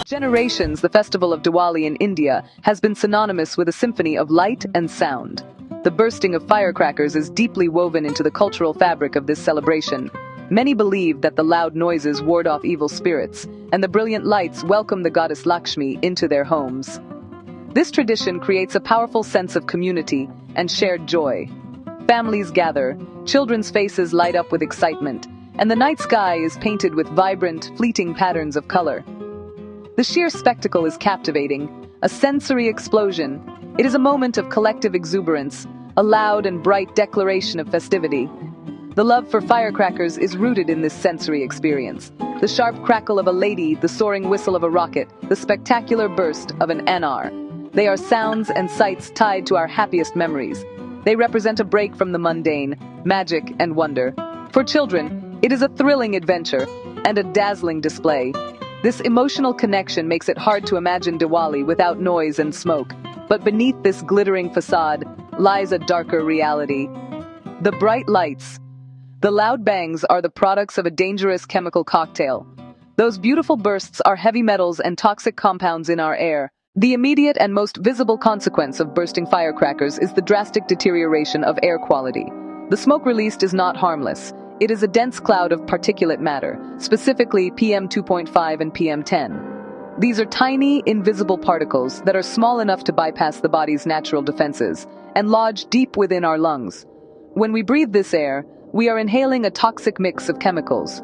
generations, the festival of Diwali in India has been synonymous with a symphony of light and sound. The bursting of firecrackers is deeply woven into the cultural fabric of this celebration. Many believe that the loud noises ward off evil spirits, and the brilliant lights welcome the goddess Lakshmi into their homes. This tradition creates a powerful sense of community and shared joy. Families gather, children's faces light up with excitement, and the night sky is painted with vibrant, fleeting patterns of color. The sheer spectacle is captivating, a sensory explosion. It is a moment of collective exuberance, a loud and bright declaration of festivity. The love for firecrackers is rooted in this sensory experience. The sharp crackle of a lady, the soaring whistle of a rocket, the spectacular burst of an anar. They are sounds and sights tied to our happiest memories. They represent a break from the mundane, magic and wonder. For children, it is a thrilling adventure and a dazzling display. This emotional connection makes it hard to imagine Diwali without noise and smoke. But beneath this glittering facade lies a darker reality. The bright lights, the loud bangs are the products of a dangerous chemical cocktail. Those beautiful bursts are heavy metals and toxic compounds in our air. The immediate and most visible consequence of bursting firecrackers is the drastic deterioration of air quality. The smoke released is not harmless. It is a dense cloud of particulate matter, specifically PM 2.5 and PM 10. These are tiny, invisible particles that are small enough to bypass the body's natural defenses and lodge deep within our lungs. When we breathe this air, we are inhaling a toxic mix of chemicals.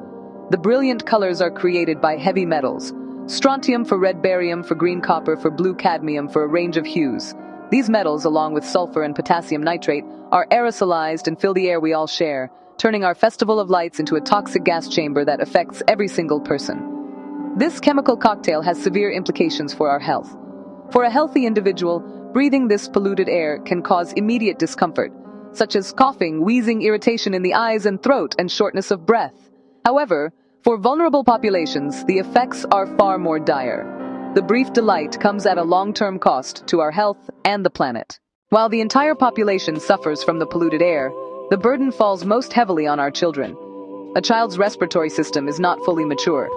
The brilliant colors are created by heavy metals. Strontium for red barium, for green copper, for blue cadmium, for a range of hues. These metals, along with sulfur and potassium nitrate, are aerosolized and fill the air we all share, turning our festival of lights into a toxic gas chamber that affects every single person. This chemical cocktail has severe implications for our health. For a healthy individual, breathing this polluted air can cause immediate discomfort, such as coughing, wheezing, irritation in the eyes and throat, and shortness of breath. However, for vulnerable populations, the effects are far more dire. The brief delight comes at a long-term cost to our health and the planet. While the entire population suffers from the polluted air, the burden falls most heavily on our children. A child's respiratory system is not fully mature.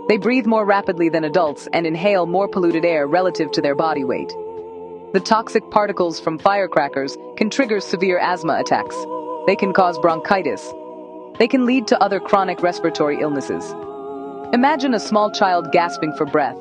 They breathe more rapidly than adults and inhale more polluted air relative to their body weight. The toxic particles from firecrackers can trigger severe asthma attacks. They can cause bronchitis. They can lead to other chronic respiratory illnesses. Imagine a small child gasping for breath,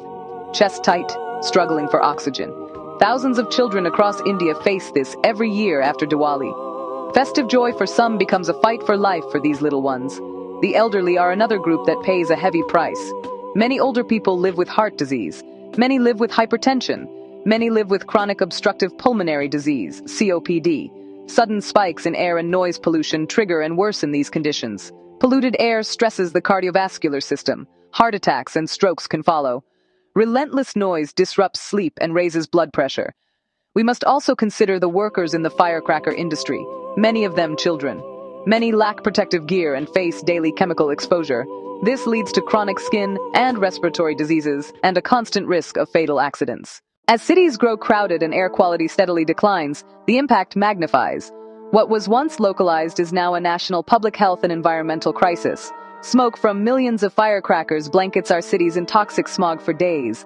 chest tight, struggling for oxygen. Thousands of children across India face this every year after Diwali. Festive joy for some becomes a fight for life for these little ones. The elderly are another group that pays a heavy price. Many older people live with heart disease. Many live with hypertension. Many live with chronic obstructive pulmonary disease, COPD. Sudden spikes in air and noise pollution trigger and worsen these conditions. Polluted air stresses the cardiovascular system. Heart attacks and strokes can follow. Relentless noise disrupts sleep and raises blood pressure. We must also consider the workers in the firecracker industry, many of them children. Many lack protective gear and face daily chemical exposure. This leads to chronic skin and respiratory diseases and a constant risk of fatal accidents. As cities grow crowded and air quality steadily declines, the impact magnifies. What was once localized is now a national public health and environmental crisis. Smoke from millions of firecrackers blankets our cities in toxic smog for days.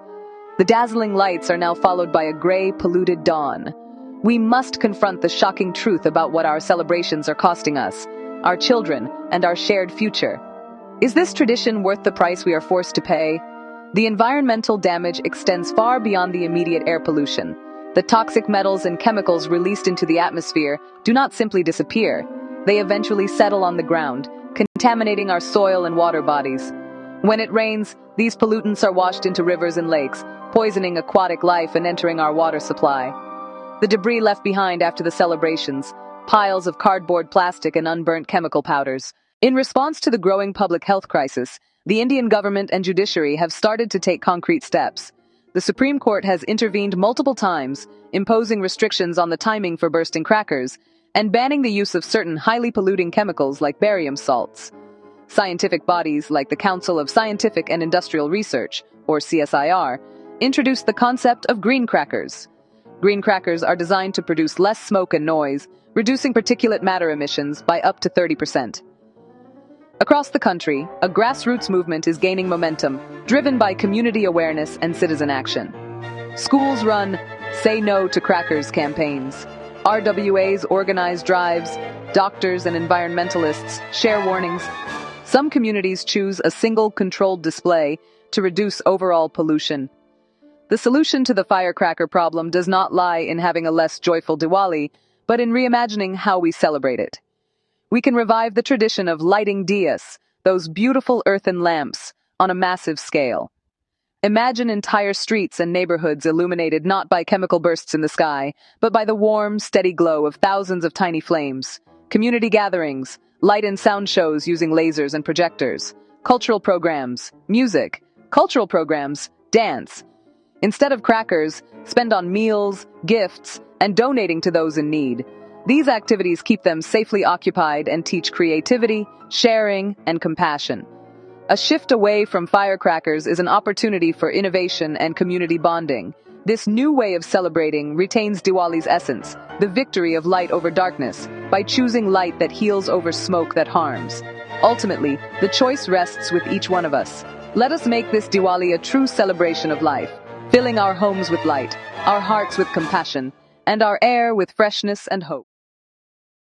The dazzling lights are now followed by a gray, polluted dawn. We must confront the shocking truth about what our celebrations are costing us, our children, and our shared future. Is this tradition worth the price we are forced to pay? The environmental damage extends far beyond the immediate air pollution. The toxic metals and chemicals released into the atmosphere do not simply disappear. They eventually settle on the ground, contaminating our soil and water bodies. When it rains, these pollutants are washed into rivers and lakes, poisoning aquatic life and entering our water supply. The debris left behind after the celebrations, piles of cardboard, plastic, and unburnt chemical powders. In response to the growing public health crisis, the Indian government and judiciary have started to take concrete steps. The Supreme Court has intervened multiple times, imposing restrictions on the timing for bursting crackers, and banning the use of certain highly polluting chemicals like barium salts. Scientific bodies like the Council of Scientific and Industrial Research, or CSIR, introduced the concept of green crackers. Green crackers are designed to produce less smoke and noise, reducing particulate matter emissions by up to 30%. Across the country, a grassroots movement is gaining momentum, driven by community awareness and citizen action. Schools run Say No to Crackers campaigns. RWAs organize drives. Doctors and environmentalists share warnings. Some communities choose a single controlled display to reduce overall pollution. The solution to the firecracker problem does not lie in having a less joyful Diwali, but in reimagining how we celebrate it. We can revive the tradition of lighting diyas, those beautiful earthen lamps, on a massive scale. Imagine entire streets and neighborhoods illuminated not by chemical bursts in the sky, but by the warm, steady glow of thousands of tiny flames. Community gatherings, light and sound shows using lasers and projectors, cultural programs, music, cultural programs, dance. Instead of crackers, spend on meals, gifts, and donating to those in need. These activities keep them safely occupied and teach creativity, sharing, and compassion. A shift away from firecrackers is an opportunity for innovation and community bonding. This new way of celebrating retains Diwali's essence, the victory of light over darkness, by choosing light that heals over smoke that harms. Ultimately, the choice rests with each one of us. Let us make this Diwali a true celebration of life, filling our homes with light, our hearts with compassion, and our air with freshness and hope.